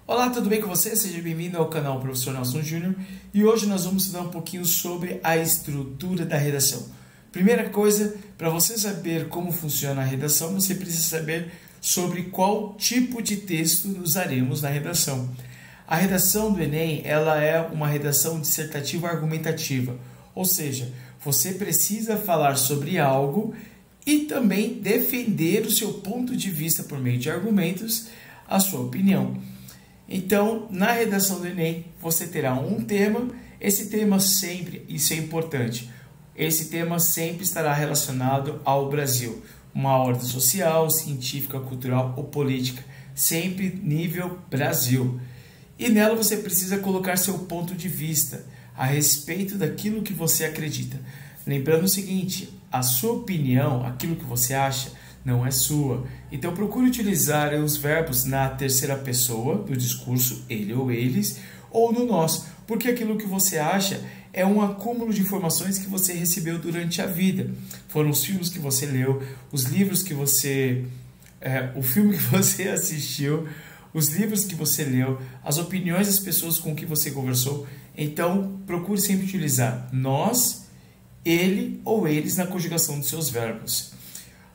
Olá, tudo bem com você? Seja bem-vindo ao canal Professor Nelson Júnior e hoje nós vamos estudar um pouquinho sobre a estrutura da redação. Primeira coisa, para você saber como funciona a redação, você precisa saber sobre qual tipo de texto usaremos na redação. A redação do Enem ela é uma redação dissertativa argumentativa, ou seja, você precisa falar sobre algo e também defender o seu ponto de vista por meio de argumentos, a sua opinião. Então, na redação do Enem, você terá um tema, esse tema sempre, isso é importante, esse tema sempre estará relacionado ao Brasil, uma ordem social, científica, cultural ou política, sempre nível Brasil. E nela você precisa colocar seu ponto de vista a respeito daquilo que você acredita. Lembrando o seguinte, a sua opinião, aquilo que você acha, não é sua. Então procure utilizar os verbos na terceira pessoa do discurso, ele ou eles, ou no nós, porque aquilo que você acha é um acúmulo de informações que você recebeu durante a vida. Foram os filmes que você leu, os livros que você... o filme que você assistiu, os livros que você leu, as opiniões das pessoas com que você conversou. Então procure sempre utilizar nós, ele ou eles na conjugação dos seus verbos.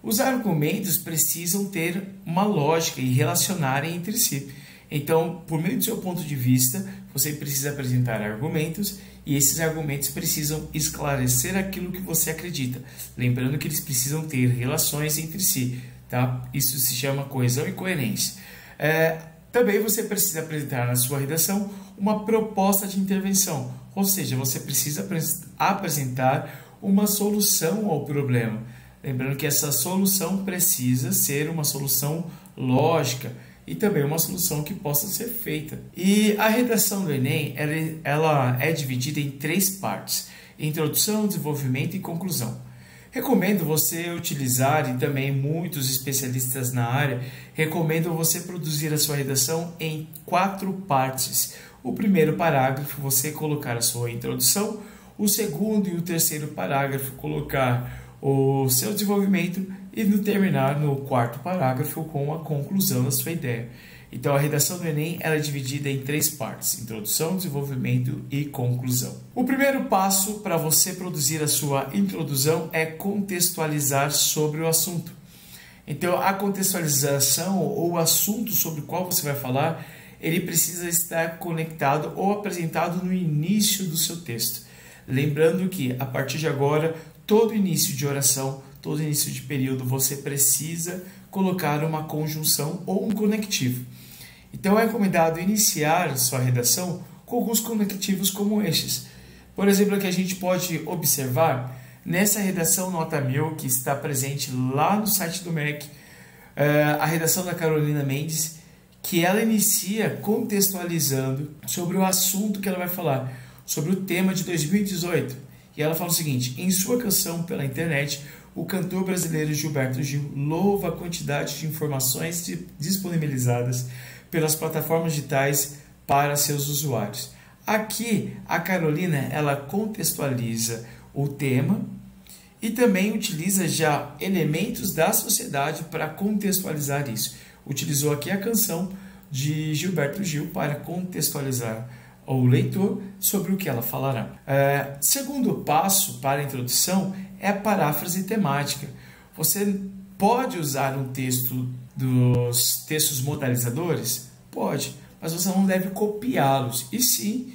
Os argumentos precisam ter uma lógica e relacionarem entre si. Então, por meio do seu ponto de vista, você precisa apresentar argumentos e esses argumentos precisam esclarecer aquilo que você acredita. Lembrando que eles precisam ter relações entre si, tá? Isso se chama coesão e coerência. Também você precisa apresentar na sua redação uma proposta de intervenção, ou seja, você precisa apresentar uma solução ao problema. Lembrando que essa solução precisa ser uma solução lógica e também uma solução que possa ser feita. E a redação do Enem ela é dividida em 3 partes: introdução, desenvolvimento e conclusão. Recomendo você utilizar, e também muitos especialistas na área recomendam você produzir a sua redação em 4 partes. O primeiro parágrafo você colocar a sua introdução, o segundo e o terceiro parágrafo colocar o seu desenvolvimento e terminar no 4º parágrafo com a conclusão da sua ideia. Então a redação do Enem ela é dividida em 3 partes: introdução, desenvolvimento e conclusão. O primeiro passo para você produzir a sua introdução é contextualizar sobre o assunto. Então a contextualização ou o assunto sobre o qual você vai falar, ele precisa estar conectado ou apresentado no início do seu texto. Lembrando que a partir de agora, todo início de oração, todo início de período, você precisa colocar uma conjunção ou um conectivo. Então é recomendado iniciar sua redação com alguns conectivos como estes. Por exemplo, que a gente pode observar nessa redação nota 1000 que está presente lá no site do MEC, a redação da Carolina Mendes, que ela inicia contextualizando sobre o assunto que ela vai falar, sobre o tema de 2018. E ela fala o seguinte: em sua canção pela internet, o cantor brasileiro Gilberto Gil louva a quantidade de informações disponibilizadas pelas plataformas digitais para seus usuários. Aqui, a Carolina ela contextualiza o tema e também utiliza já elementos da sociedade para contextualizar isso. Utilizou aqui a canção de Gilberto Gil para contextualizar o leitor sobre o que ela falará. Segundo passo para a introdução é a paráfrase temática. Você pode usar um texto dos textos modalizadores? Pode, mas você não deve copiá-los, e sim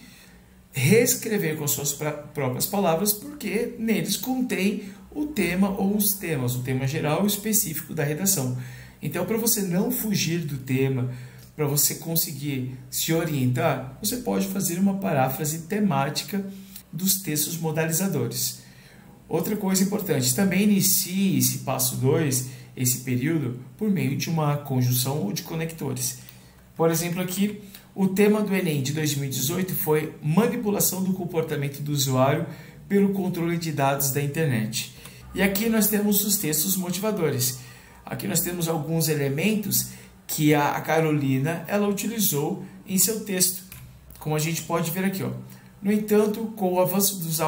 reescrever com suas próprias palavras, porque neles contém o tema ou os temas, o tema geral e específico da redação. Então, para você não fugir do tema, para você conseguir se orientar, você pode fazer uma paráfrase temática dos textos modalizadores. Outra coisa importante, também inicie esse passo 2, esse período, por meio de uma conjunção ou de conectores. Por exemplo, aqui, o tema do Enem de 2018 foi manipulação do comportamento do usuário pelo controle de dados da internet. E aqui nós temos os textos motivadores. Aqui nós temos alguns elementos que a Carolina ela utilizou em seu texto. Como a gente pode ver aqui, ó. No entanto, com o avanço dos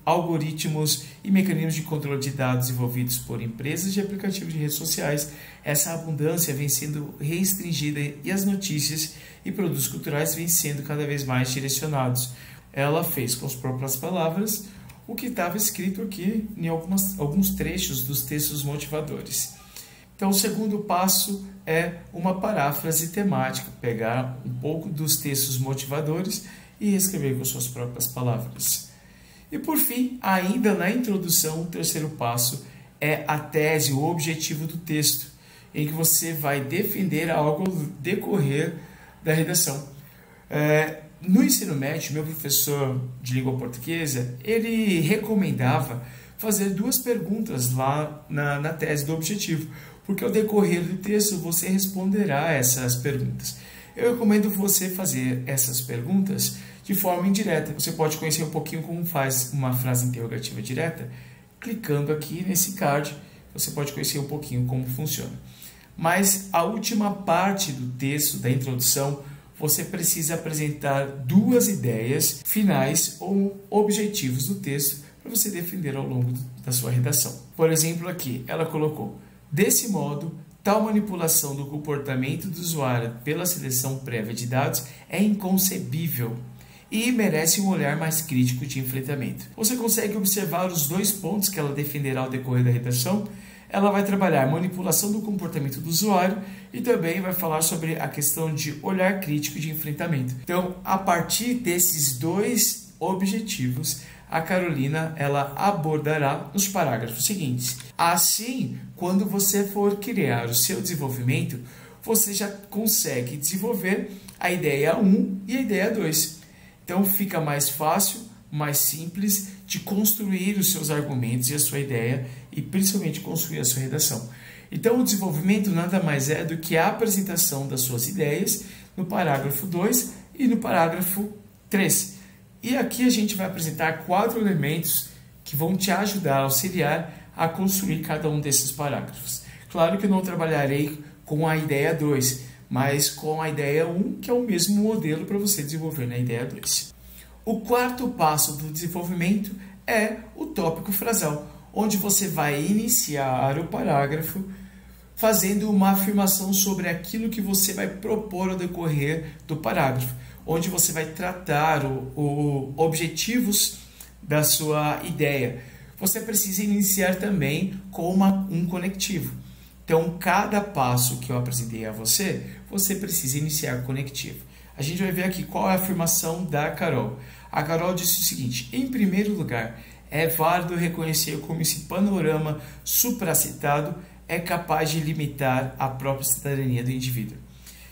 algoritmos e mecanismos de controle de dados envolvidos por empresas de aplicativos de redes sociais, essa abundância vem sendo restringida e as notícias e produtos culturais vêm sendo cada vez mais direcionados. Ela fez com as próprias palavras o que estava escrito aqui em alguns trechos dos textos motivadores. Então, o segundo passo é uma paráfrase temática, pegar um pouco dos textos motivadores e escrever com suas próprias palavras. E por fim, ainda na introdução, o terceiro passo é a tese, o objetivo do texto, em que você vai defender algo no decorrer da redação. No ensino médio, meu professor de língua portuguesa, ele recomendava fazer 2 perguntas lá na tese do objetivo, porque ao decorrer do texto você responderá essas perguntas. Eu recomendo você fazer essas perguntas de forma indireta. Você pode conhecer um pouquinho como faz uma frase interrogativa direta. Clicando aqui nesse card, você pode conhecer um pouquinho como funciona. Mas a última parte do texto, da introdução, você precisa apresentar 2 ideias finais ou objetivos do texto para você defender ao longo da sua redação. Por exemplo, aqui ela colocou: desse modo, tal manipulação do comportamento do usuário pela seleção prévia de dados é inconcebível e merece um olhar mais crítico de enfrentamento. Você consegue observar os 2 pontos que ela defenderá ao decorrer da redação? Ela vai trabalhar a manipulação do comportamento do usuário e também vai falar sobre a questão de olhar crítico de enfrentamento. Então, a partir desses 2 objetivos, a Carolina ela abordará os parágrafos seguintes. Assim, quando você for criar o seu desenvolvimento, você já consegue desenvolver a ideia 1 e a ideia 2. Então, fica mais fácil, mais simples de construir os seus argumentos e a sua ideia e principalmente construir a sua redação. Então, o desenvolvimento nada mais é do que a apresentação das suas ideias no parágrafo 2 e no parágrafo 3. E aqui a gente vai apresentar 4 elementos que vão te ajudar, auxiliar a construir cada um desses parágrafos. Claro que eu não trabalharei com a ideia 2, mas com a ideia 1, que é o mesmo modelo para você desenvolver na ideia 2. O 4º passo do desenvolvimento é o tópico frasal, onde você vai iniciar o parágrafo fazendo uma afirmação sobre aquilo que você vai propor ao decorrer do parágrafo, onde você vai tratar os objetivos da sua ideia. Você precisa iniciar também com um conectivo. Então, cada passo que eu apresentei a você, você precisa iniciar conectivo. A gente vai ver aqui qual é a afirmação da Carol. A Carol disse o seguinte: em primeiro lugar, é válido reconhecer como esse panorama supracitado é capaz de limitar a própria cidadania do indivíduo.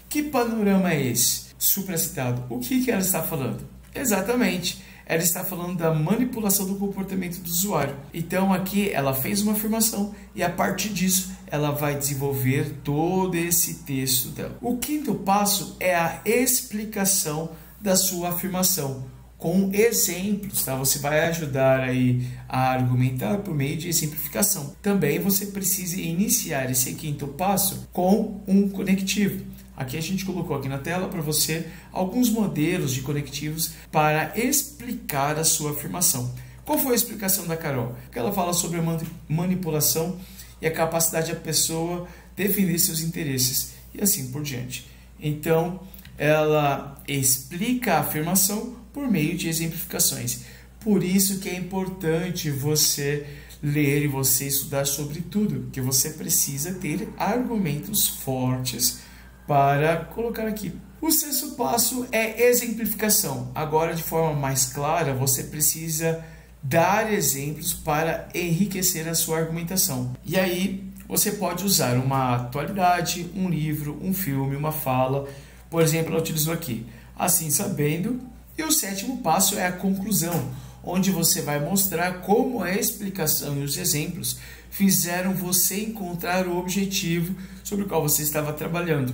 Que panorama é esse supracitado? O que ela está falando? Exatamente, ela está falando da manipulação do comportamento do usuário. Então aqui ela fez uma afirmação e a partir disso ela vai desenvolver todo esse texto dela. O 5º passo é a explicação da sua afirmação com exemplos, tá? Você vai ajudar aí a argumentar por meio de exemplificação. Também você precisa iniciar esse 5º passo com um conectivo. Aqui a gente colocou aqui na tela para você alguns modelos de conectivos para explicar a sua afirmação. Qual foi a explicação da Carol? Porque ela fala sobre a manipulação e a capacidade da pessoa defender seus interesses e assim por diante. Então, ela explica a afirmação por meio de exemplificações. Por isso que é importante você ler e você estudar sobre tudo, que você precisa ter argumentos fortes para colocar aqui. O 6º passo é exemplificação. Agora, de forma mais clara, você precisa dar exemplos para enriquecer a sua argumentação. E aí, você pode usar uma atualidade, um livro, um filme, uma fala. Por exemplo, ela utilizou aqui, assim sabendo. E o 7º passo é a conclusão, onde você vai mostrar como a explicação e os exemplos fizeram você encontrar o objetivo sobre o qual você estava trabalhando.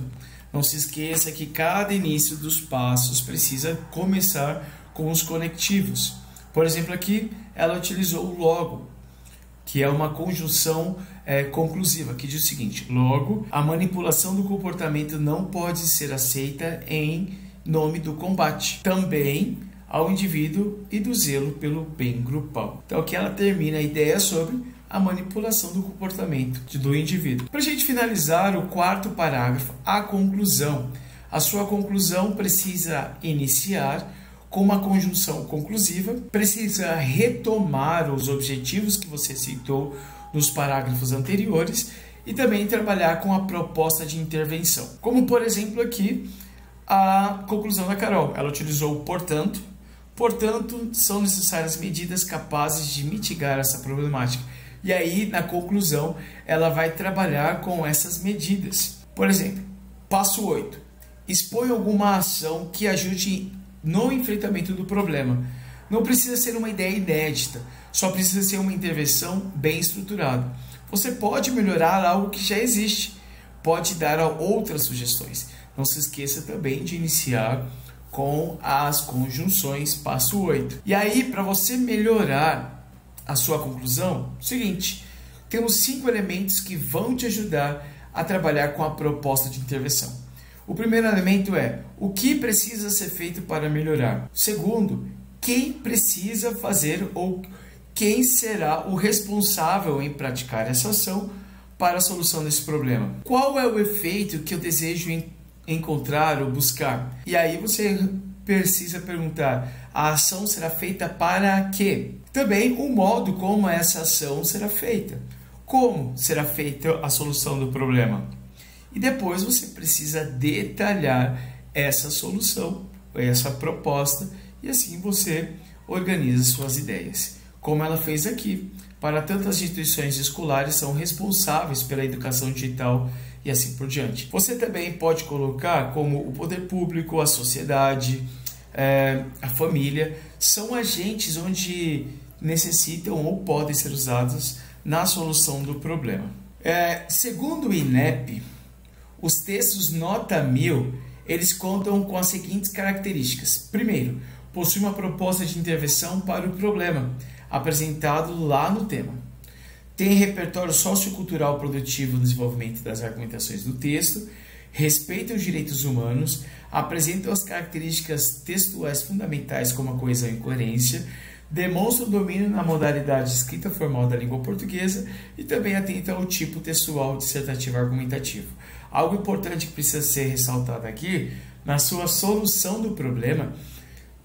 Não se esqueça que cada início dos passos precisa começar com os conectivos. Por exemplo, aqui ela utilizou o logo, que é uma conjunção conclusiva, que diz o seguinte: logo, a manipulação do comportamento não pode ser aceita em nome do combate. Também, ao indivíduo e do zelo pelo bem grupal. Então aqui ela termina a ideia sobre a manipulação do comportamento do indivíduo. Para a gente finalizar o quarto parágrafo, a conclusão. A sua conclusão precisa iniciar com uma conjunção conclusiva, precisa retomar os objetivos que você citou nos parágrafos anteriores e também trabalhar com a proposta de intervenção. Como, por exemplo, aqui a conclusão da Carol. Ela utilizou o portanto. Portanto, são necessárias medidas capazes de mitigar essa problemática. E aí, na conclusão, ela vai trabalhar com essas medidas. Por exemplo, passo 8. Expõe alguma ação que ajude no enfrentamento do problema. Não precisa ser uma ideia inédita, só precisa ser uma intervenção bem estruturada. Você pode melhorar algo que já existe, pode dar outras sugestões. Não se esqueça também de iniciar com as conjunções, passo 8. E aí, para você melhorar a sua conclusão, seguinte, temos 5 elementos que vão te ajudar a trabalhar com a proposta de intervenção. O primeiro elemento é o que precisa ser feito para melhorar. O segundo, quem precisa fazer ou quem será o responsável em praticar essa ação para a solução desse problema. Qual é o efeito que eu desejo encontrar ou buscar? E aí você precisa perguntar, a ação será feita para quê? Também o modo como essa ação será feita. Como será feita a solução do problema? E depois você precisa detalhar essa solução, essa proposta, e assim você organiza suas ideias. Como ela fez aqui, para tantas instituições escolares são responsáveis pela educação digital e assim por diante. Você também pode colocar como o poder público, a sociedade, a família, são agentes onde necessitam ou podem ser usados na solução do problema. Segundo o INEP, os textos nota 1000, eles contam com as seguintes características. Primeiro, possui uma proposta de intervenção para o problema, apresentado lá no tema. Tem repertório sociocultural produtivo no desenvolvimento das argumentações do texto, respeita os direitos humanos, apresenta as características textuais fundamentais como a coesão e coerência, demonstra o domínio na modalidade escrita formal da língua portuguesa e também atenta ao tipo textual dissertativo argumentativo. Algo importante que precisa ser ressaltado aqui, na sua solução do problema,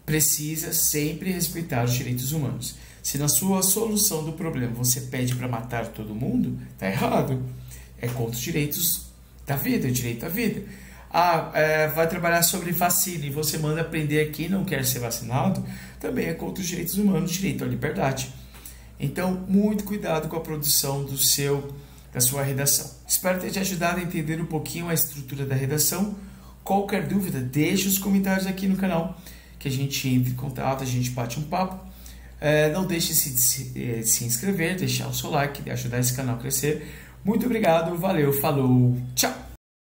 precisa sempre respeitar os direitos humanos. Se na sua solução do problema você pede para matar todo mundo, está errado. É contra os direitos da vida, o direito à vida. Vai trabalhar sobre vacina e você manda prender quem não quer ser vacinado, também é contra os direitos humanos, direito à liberdade. Então, muito cuidado com a produção da sua redação. Espero ter te ajudado a entender um pouquinho a estrutura da redação. Qualquer dúvida, deixe os comentários aqui no canal, que a gente entre em contato, a gente bate um papo. Não deixe de se inscrever, deixar o seu like, ajudar esse canal a crescer. Muito obrigado, valeu, falou, tchau!